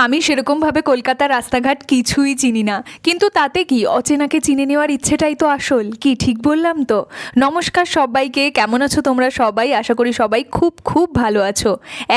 আমি সেরকমভাবে কলকাতার রাস্তাঘাট কিছুই চিনি না, কিন্তু তাতে কি, অচেনাকে চিনে নেওয়ার ইচ্ছেটাই তো আসল। কি ঠিক বললাম তো? নমস্কার সবাইকে, কেমন আছো তোমরা সবাই? আশা করি সবাই খুব খুব ভালো আছো।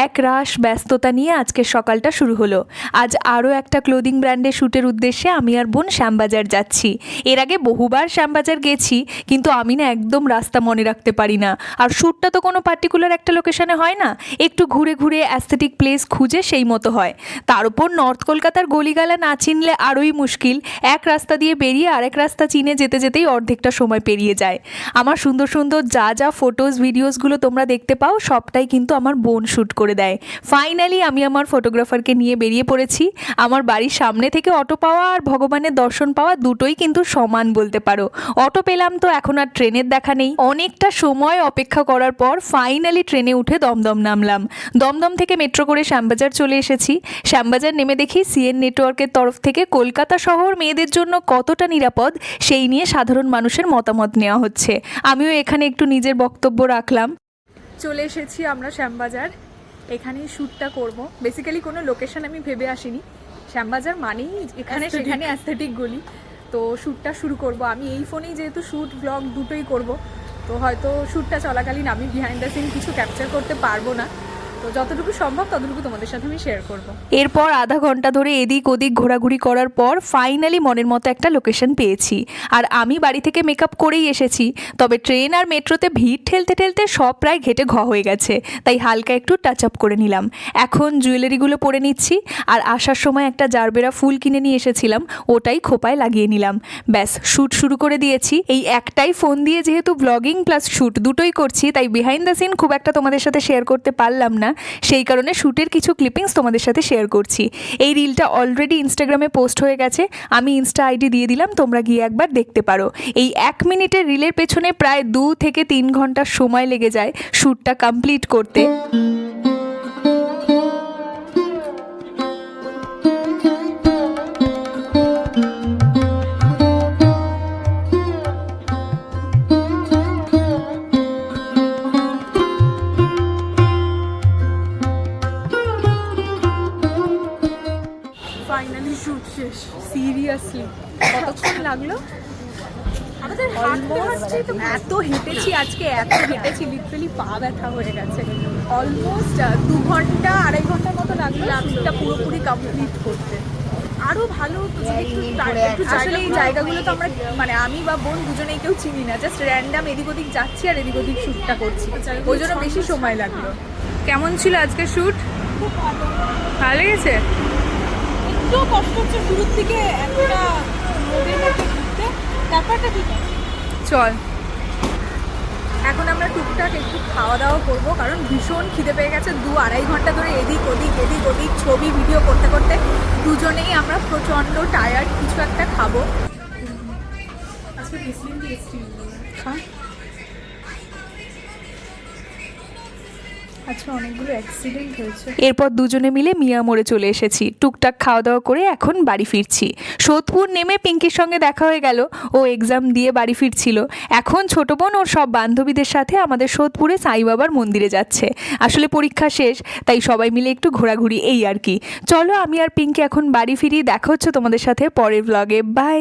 এক রাশ ব্যস্ততা নিয়ে আজকের সকালটা শুরু হলো। আজ আরও একটা ক্লোদিং ব্র্যান্ডের শ্যুটের উদ্দেশ্যে আমি আর বোন শ্যামবাজার যাচ্ছি। এর আগে বহুবার শ্যামবাজার গেছি, কিন্তু আমি না একদম রাস্তা মনে রাখতে পারি না। আর শ্যুটটা তো কোনো পার্টিকুলার একটা লোকেশনে হয় না, একটু ঘুরে ঘুরে অ্যাস্থেটিক প্লেস খুঁজে সেই মতো হয়। তার উপর নর্থ কলকাতার গলিগালা না চিনলে আরোই মুশকিল। এক রাস্তা দিয়ে বেরিয়ে আরেক রাস্তা চিনে যেতে যেতেই অর্ধেকটা সময় পেরিয়ে যায়। আমার সুন্দর সুন্দর যা যা ফটোজ ভিডিওসগুলো তোমরা দেখতে পাও সবটাই কিন্তু আমার বোন শ্যুট করে দেয়। ফাইনালি আমি আমার ফটোগ্রাফারকে নিয়ে বেরিয়ে পড়েছি। আমার বাড়ির সামনে থেকে অটো পাওয়া আর ভগবানের দর্শন পাওয়া দুটোই কিন্তু সমান বলতে পারো। অটো পেলাম তো এখন আর ট্রেনের দেখা নেই। অনেকটা সময় অপেক্ষা করার পর ফাইনালি ট্রেনে উঠে দমদম নামলাম। দমদম থেকে মেট্রো করে শ্যামবাজার চলে এসেছি। শ্যামবাজার নেমে দেখি সিএন নেটওয়ার্কের তরফ থেকে কলকাতা শহর মেয়েদের জন্য কতটা নিরাপদ সেই নিয়ে সাধারণ মানুষের মতামত নেওয়া হচ্ছে। আমিও এখানে একটু নিজের বক্তব্য রাখলাম। চলে এসেছি আমরা শ্যামবাজার, এখানেই শ্যুটটা করব। বেসিক্যালি কোনো লোকেশন আমি ভেবে আসিনি, শ্যামবাজার মানেই এখানে সেখানে অ্যাস্থেটিক গলি, তো শ্যুটটা শুরু করব। আমি এই ফোনেই যেহেতু শ্যুট ব্লগ দুটোই করব, তো হয়তো শ্যুটটা চলাকালীন আমি বিহাইন্ড দ্য সিন কিছু ক্যাপচার করতে পারবো না, তো যতটুকু সম্ভব ততটুকু তোমাদের সাথে আমি শেয়ার করব। এরপর আধা ঘন্টা ধরে এদিক ওদিক ঘোরাঘুরি করার পর ফাইনালি মনের মতো একটা লোকেশন পেয়েছি। আর আমি বাড়ি থেকে মেকআপ করেই এসেছি, তবে ট্রেন আর মেট্রোতে ভিড় ঠেলতে ঠেলতে সব প্রায় ঘেটে হয়ে গেছে, তাই হালকা একটু টাচ আপ করে নিলাম। এখন জুয়েলারিগুলো পরে নিচ্ছি, আর আসার সময় একটা জারবেরা ফুল কিনে নিয়ে এসেছিলাম, ওটাই খোপায় লাগিয়ে নিলাম। ব্যাস, শ্যুট শুরু করে দিয়েছি। এই একটাই ফোন দিয়ে যেহেতু ব্লগিং প্লাস শ্যুট দুটোই করছি, তাই বিহাইন্ড দ্য সিন খুব একটা তোমাদের সাথে শেয়ার করতে পারলাম না। সেই কারণে শ্যুটের কিছু ক্লিপিংস তোমাদের সাথে শেয়ার করছি। এই রিলটা অলরেডি ইনস্টাগ্রামে পোস্ট হয়ে গেছে, আমি ইনস্টা আইডি দিয়ে দিলাম, তোমরা গিয়ে একবার দেখতে পারো। এই 1 মিনিটের রিলের পেছনে প্রায় 2 থেকে 3 ঘন্টার সময় লেগে যায় শ্যুটটা কমপ্লিট করতে। ফাইনালি শ্যুট শেষ। সিরিয়াসলি কতক্ষণ লাগলো আমাদের? এত হেঁটেছি আজকে, এত হেঁটেছি, লিটারালি পা ব্যথা হয়ে গেছে। অলমোস্ট 2 ঘন্টা 2.5 ঘন্টার মতো লাগলো শ্যুটটা পুরোপুরি কমপ্লিট করতে। আরও ভালো তো একটু আসলে এই জায়গাগুলো তো আমরা মানে আমি বা বোন দুজনেই কেউ চিনি না, জাস্ট র্যান্ডাম এদিক ওদিক যাচ্ছি আর এদিক ওদিক শ্যুটটা করছি, ওই জন্য বেশি সময় লাগলো। কেমন ছিল আজকে শ্যুট? ভালো লেগেছে? একটু কষ্ট হচ্ছে শুরুর দিকে একটা রোদের মধ্যে ঘুরতে, ব্যাপারটা ঠিক আছে। চল এখন আমরা টুকটাক একটু খাওয়া দাওয়া করবো, কারণ ভীষণ খিদে পেয়ে গেছে। 2-2.5 ঘন্টা ধরে এদিক ওদিক ছবি ভিডিও করতে করতে দুজনেই আমরা প্রচণ্ড টায়ার্ড। কিছু একটা খাবো। আজকে বেসলিন টেস্টি আচ্ছা, অনেকগুলো অ্যাক্সিডেন্ট হয়েছে। এরপর দুজনে মিলে মিয়া মোড়ে চলে এসেছি। টুকটাক খাওয়া দাওয়া করে এখন বাড়ি ফিরছি। সোদপুর নেমে পিঙ্কির সঙ্গে দেখা হয়ে গেল, ও এক্সাম দিয়ে বাড়ি ফিরছিল। এখন ছোট বোন ওর সব বান্ধবীদের সাথে আমাদের সোদপুরে সাই বাবার মন্দিরে যাচ্ছে। আসলে পরীক্ষা শেষ, তাই সবাই মিলে একটু ঘোরাঘুরি, এই আর কি। চলো আমি আর পিঙ্কি এখন বাড়ি ফিরি। দেখা হচ্ছে তোমাদের সাথে পরের ব্লগে। বাই।